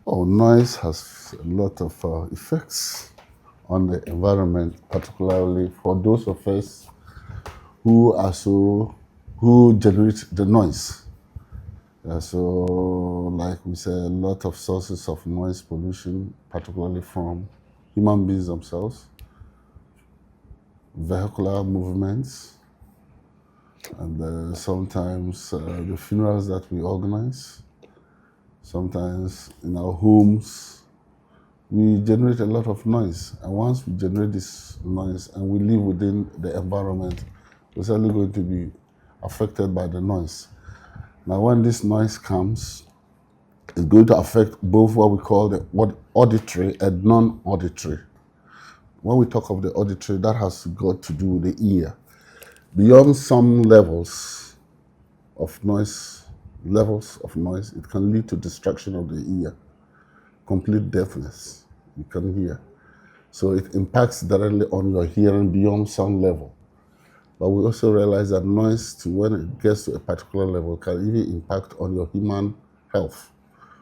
Oh, noise has a lot of effects on the environment, particularly for those of us who generate the noise. So, like we say, a lot of sources of noise pollution, particularly from human beings themselves, vehicular movements, and sometimes the funerals that we organize, sometimes in our homes, we generate a lot of noise. And once we generate this noise and we live within the environment, we're certainly going to be affected by the noise. Now, when this noise comes, it's going to affect both what we call the auditory and non-auditory. When we talk of the auditory, that has got to do with the ear. Beyond some levels of noise, it can lead to destruction of the ear, complete deafness. You can hear. So it impacts directly on your hearing beyond some level. But we also realize that noise, when it gets to a particular level, can even impact on your human health.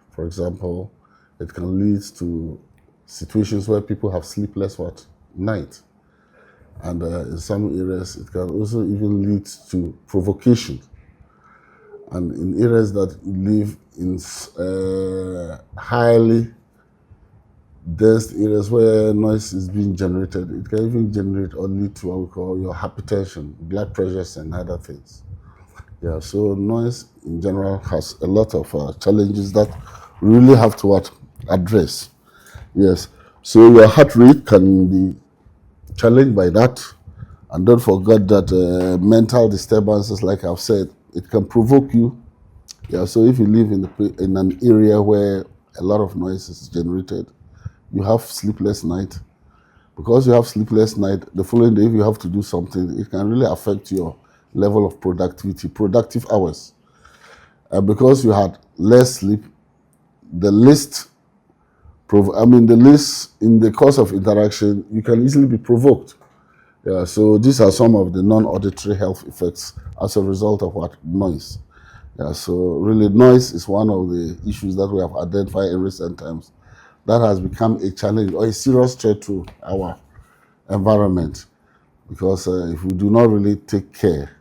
For example, it can lead to situations where people have sleepless night. And in some areas, it can also even lead to provocation. And in areas that live in highly dense areas where noise is being generated, it can even generate or lead to what we call your hypertension, blood pressures, and other things. Yeah, so noise in general has a lot of challenges that we really have to address. Yes, so your heart rate can be challenged by that. And don't forget that mental disturbances, like I've said, it can provoke you. Yeah, so if you live in an area where a lot of noise is generated, you have sleepless night. Because you have sleepless night, the following day, if you have to do something, it can really affect your level of productivity, productive hours. Because you had less sleep, the least in the course of interaction, you can easily be provoked. Yeah, so these are some of the non-auditory health effects as a result of noise. Yeah, so really noise is one of the issues that we have identified in recent times that has become a challenge or a serious threat to our environment, because if we do not really take care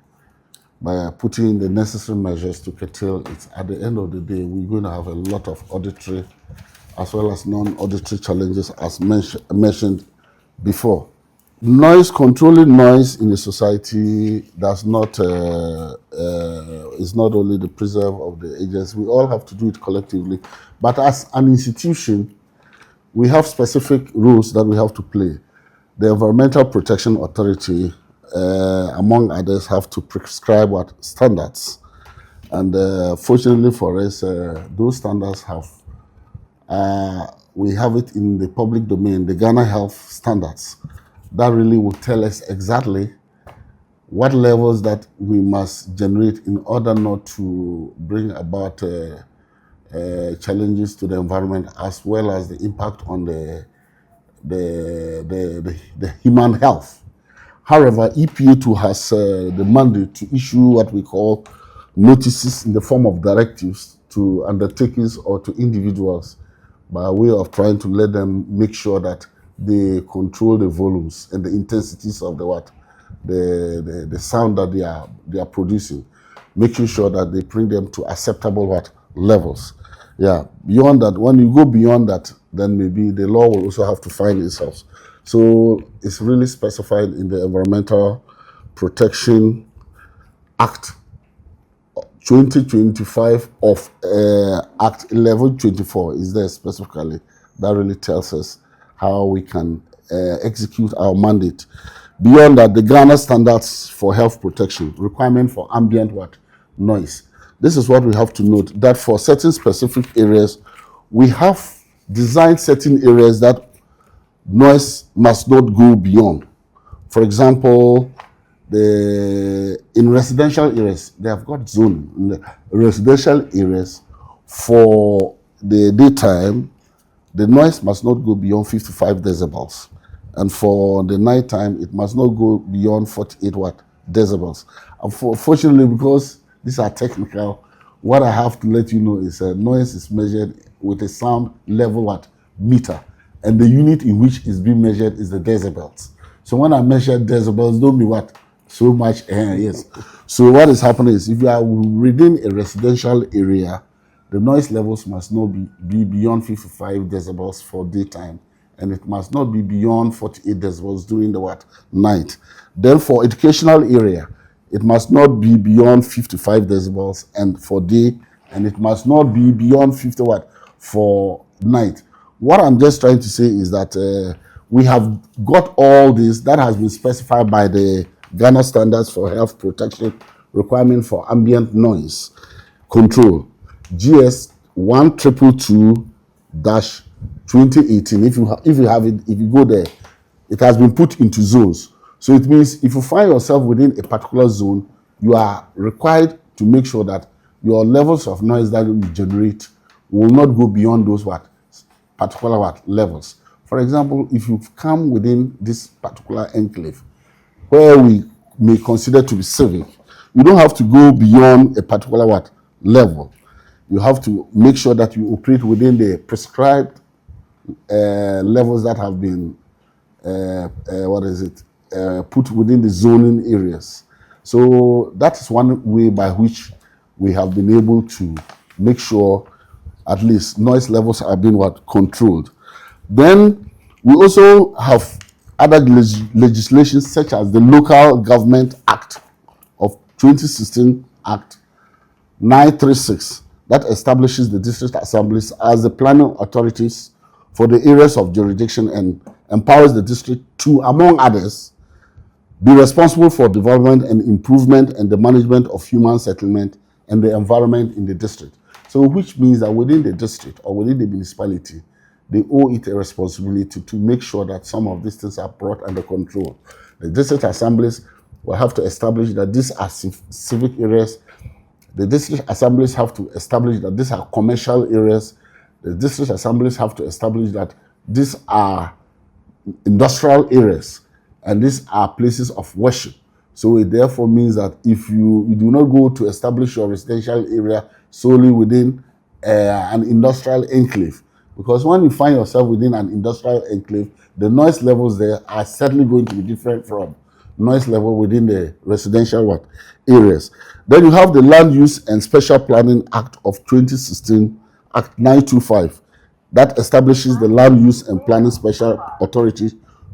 by putting in the necessary measures to curtail it, at the end of the day, we're going to have a lot of auditory as well as non-auditory challenges, as mentioned before. Controlling noise in a society is not only the preserve of the agency. We all have to do it collectively. But as an institution, we have specific rules that we have to play. The Environmental Protection Authority, among others, have to prescribe standards. And fortunately for us, those standards we have it in the public domain, the Ghana Health Standards. That really will tell us exactly what levels that we must generate in order not to bring about challenges to the environment, as well as the impact on the human health. However, EPA too has the mandate to issue what we call notices in the form of directives to undertakings or to individuals, by way of trying to let them make sure that they control the volumes and the intensities of the sound that they are producing, making sure that they bring them to acceptable levels. Yeah. Beyond that, when you go beyond that, then maybe the law will also have to find itself. So it's really specified in the Environmental Protection Act 2025 of Act 1124 is there specifically. That really tells us how we can execute our mandate. Beyond that, the Ghana Standards for Health Protection, requirement for ambient noise. This is what we have to note, that for certain specific areas, we have designed certain areas that noise must not go beyond. For example, in residential areas, they have got zoning. In the residential areas, for the daytime, the noise must not go beyond 55 decibels. And for the nighttime, it must not go beyond 48 decibels. Unfortunately, because these are technical, what I have to let you know is noise is measured with a sound level what meter, and the unit in which it's being measured is the decibels. So when I measure decibels, don't be what so much. Yes. So what is happening is if you are within a residential area, the noise levels must not be beyond 55 decibels for daytime, and it must not be beyond 48 decibels during the what night. Then for educational area, it must not be beyond 55 decibels and for day, and it must not be beyond 50 what for night. What I'm just trying to say is that we have got all this that has been specified by the Ghana Standards for Health Protection requirement for ambient noise control, GS 1222-2018. If you have it, if you go there, it has been put into zones. So it means if you find yourself within a particular zone, you are required to make sure that your levels of noise that you generate will not go beyond those what particular what levels. For example, if you've come within this particular enclave where we may consider to be civic, you don't have to go beyond a particular what level. You have to make sure that you operate within the prescribed levels that have been put within the zoning areas. So that is one way by which we have been able to make sure at least noise levels are being what controlled. Then we also have other legislation such as the Local Government Act of 2016 Act 936 that establishes the district assemblies as the planning authorities for the areas of jurisdiction and empowers the district to, among others, be responsible for development and improvement and the management of human settlement and the environment in the district. So which means that within the district or within the municipality, they owe it a responsibility to make sure that some of these things are brought under control. The district assemblies will have to establish that these are civic areas. The district assemblies have to establish that these are commercial areas. The district assemblies have to establish that these are industrial areas and these are places of worship. So it therefore means that if you do not go to establish your residential area solely within an industrial enclave, because when you find yourself within an industrial enclave, the noise levels there are certainly going to be different from noise level within the residential what areas. Then you have the Land Use and Special Planning Act of 2016, Act 925, that establishes the Land Use and Planning Special Authority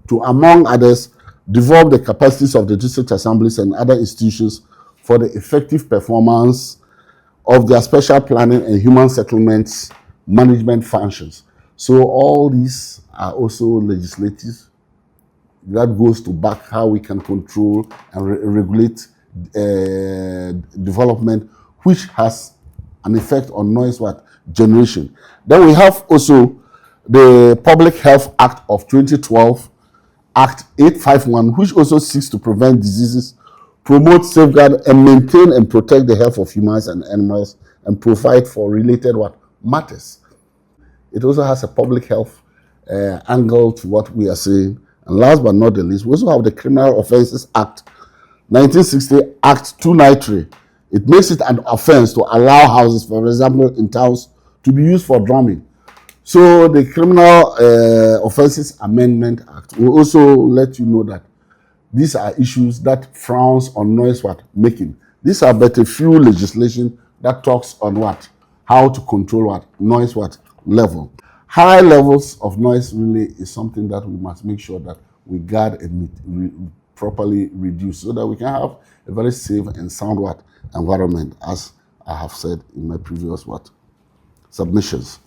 to, among others, develop the capacities of the district assemblies and other institutions for the effective performance of their special planning and human settlements management functions. So all these are also legislative that goes to back how we can control and regulate development, which has an effect on noise what generation. Then we have also the Public Health Act of 2012, Act 851, which also seeks to prevent diseases, promote, safeguard, and maintain and protect the health of humans and animals, and provide for related what matters. It also has a public health angle to what we are saying. And last but not the least, we also have the Criminal Offences Act 1960, Act 293. It makes it an offense to allow houses, for example, in towns, to be used for drumming. So the Criminal Offences Amendment Act will also let you know that these are issues that frowns on noise what making. These are but a few legislation that talks on what how to control what noise what level. High levels of noise really is something that we must make sure that we guard and properly reduce so that we can have a very safe and sound what environment, as I have said in my previous what submissions.